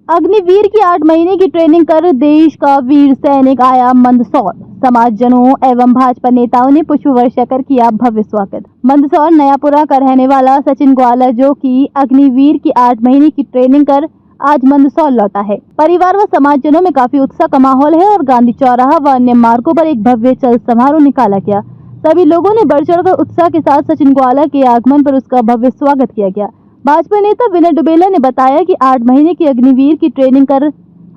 अग्निवीर की 8 महीने की ट्रेनिंग कर देश का वीर सैनिक आया मंदसौर। समाजजनों एवं भाजपा नेताओं ने पुष्प वर्षा कर किया भव्य स्वागत। मंदसौर नयापुरा का रहने वाला सचिन ग्वाला, जो कि अग्निवीर की 8 महीने की ट्रेनिंग कर आज मंदसौर लौटा है। परिवार व समाजजनों में काफी उत्साह का माहौल है और गांधी चौराहा व अन्य मार्गों पर एक भव्य चल समारोह निकाला गया। सभी लोगों ने बढ़ चढ़कर उत्साह के साथ सचिन ग्वाला के आगमन पर उसका भव्य स्वागत किया गया। भाजपा नेता विनय डुबेला ने बताया कि 8 महीने की अग्निवीर की ट्रेनिंग कर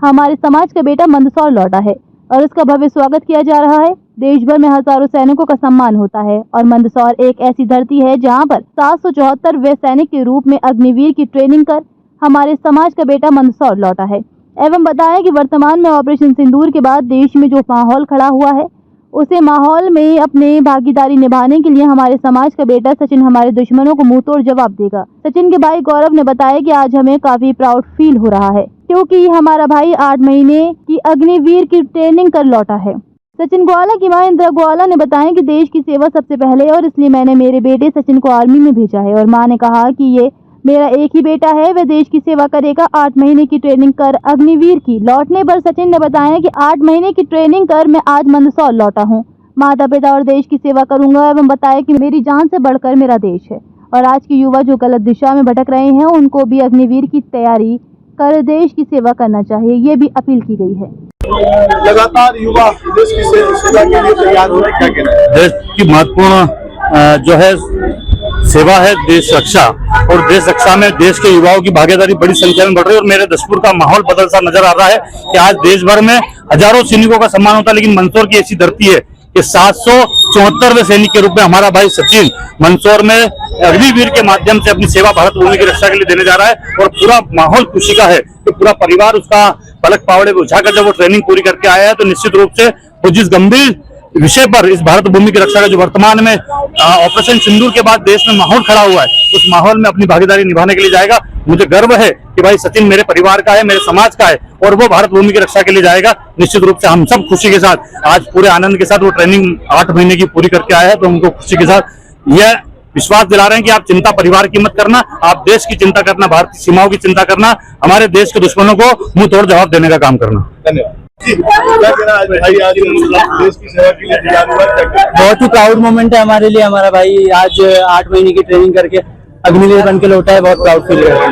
हमारे समाज का बेटा मंदसौर लौटा है और उसका भव्य स्वागत किया जा रहा है। देश भर में हजारों सैनिकों का सम्मान होता है और मंदसौर एक ऐसी धरती है जहां पर 774वें सैनिक के रूप में अग्निवीर की ट्रेनिंग कर हमारे समाज का बेटा मंदसौर लौटा है। एवं बताया कि वर्तमान में ऑपरेशन सिंदूर के बाद देश में जो माहौल खड़ा हुआ है, उसे माहौल में अपने भागीदारी निभाने के लिए हमारे समाज का बेटा सचिन हमारे दुश्मनों को मुंह तोड़ जवाब देगा। सचिन के भाई गौरव ने बताया कि आज हमें काफी प्राउड फील हो रहा है क्योंकि हमारा भाई 8 महीने की अग्निवीर की ट्रेनिंग कर लौटा है। सचिन ग्वाला की मां इंदिरा ग्वाला ने बताया कि देश की सेवा सबसे पहले और इसलिए मैंने मेरे बेटे सचिन को आर्मी में भेजा है और मां ने कहा कि ये मेरा एक ही बेटा है, वह देश की सेवा करेगा। 8 महीने की ट्रेनिंग कर अग्निवीर की लौटने पर सचिन ने बताया कि 8 महीने की ट्रेनिंग कर मैं आज मंदसौर लौटा हूं। माता पिता और देश की सेवा करूंगा। एवं बताया कि मेरी जान से बढ़कर मेरा देश है और आज के युवा जो गलत दिशा में भटक रहे हैं, उनको भी अग्निवीर की तैयारी कर देश की सेवा करना चाहिए, ये भी अपील की गई है। लगातार युवा देश की सेवा के लिए तैयार हो रहे हैं, क्या कहना है? देश की महत्वपूर्ण जो है सेवा है देश रक्षा, और देश रक्षा में देश के युवाओं की भागीदारी बड़ी संख्या में बढ़ रही है। और मेरे दशपुर का माहौल बदल सा नजर आ रहा है कि आज देश भर में हजारों सैनिकों का सम्मान होता है, लेकिन मंदसौर की ऐसी धरती है कि 774वें सैनिक के रूप में हमारा भाई सचिन मंदसौर में अग्निवीर के माध्यम से अपनी सेवा भारत भूमि की रक्षा के लिए देने जा रहा है। और पूरा माहौल खुशी का है कि पूरा परिवार उसका पलक पावड़े में उठाकर जब वो ट्रेनिंग पूरी करके आया है, तो निश्चित रूप से वो जिस गंभीर विषय पर इस भारत भूमि की रक्षा का जो वर्तमान में ऑपरेशन सिंदूर के बाद देश में माहौल खड़ा हुआ है, उस माहौल में अपनी भागीदारी निभाने के लिए जाएगा। मुझे गर्व है कि भाई सचिन मेरे परिवार का है, मेरे समाज का है और वो भारत भूमि की रक्षा के लिए जाएगा। निश्चित रूप से हम सब खुशी के साथ आज पूरे आनंद के साथ वो ट्रेनिंग 8 महीने की पूरी करके आया है, तो उनको खुशी के साथ यह विश्वास दिला रहे हैं कि आप चिंता परिवार की मत करना, आप देश की चिंता करना, भारतीय सीमाओं की चिंता करना, हमारे देश के दुश्मनों को मुंह तोड़ जवाब देने का काम करना। धन्यवाद। भाई आज देश की सेवा के लिए तैयार हुआ है, बहुत ही प्राउड मोमेंट है हमारे लिए। हमारा भाई आज 8 महीने की ट्रेनिंग करके अग्निवीर बन के लौटा है, बहुत प्राउड फील हो रहा है।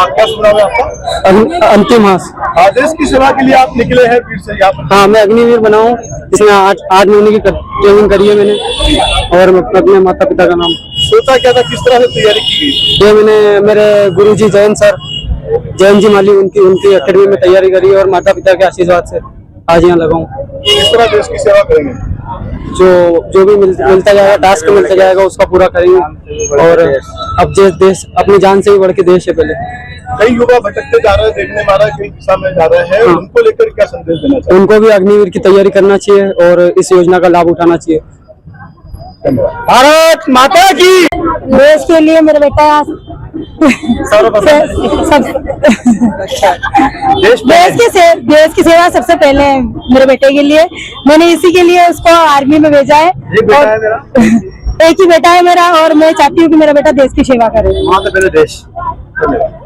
क्या सुना हुआ आपका? अंतिम मास देश की सेवा के लिए आप निकले हैं फिर से यहाँ पर? हाँ, मैं अग्निवीर बना हूँ। इसमें 8 महीने की ट्रेनिंग करी है मैंने और अपने माता पिता का नाम सोचा क्या था, किस तरह से तैयारी की गई? ये मैंने मेरे गुरुजी जैन सर, जैन जी माली, उनकी अकेडमी में तैयारी करी और माता पिता के आशीर्वाद से आज यहाँ लगा हूँ। किस तरह देश की सेवा करेंगे? जो भी मिलता जाएगा, टास्क मिलता जाएगा, उसका पूरा करेंगे। और अब देश अपनी जान से भी बढ़ के देश है। पहले कई युवा भटकते जा रहे हैं, देखने में आ रहा है कई दिशा में जा रहे हैं, उनको लेकर क्या संदेश देना चाहिए? उनको भी अग्निवीर की तैयारी करना चाहिए और इस योजना का लाभ उठाना चाहिए। भारत माता की। देश के लिए मेरा बेटा देश की सेवा सबसे पहले है मेरे बेटे के लिए। मैंने इसी के लिए उसको आर्मी में भेजा है। एक ही बेटा है मेरा और मैं चाहती हूँ कि मेरा बेटा देश की सेवा करे। पहले देश। धन्यवाद।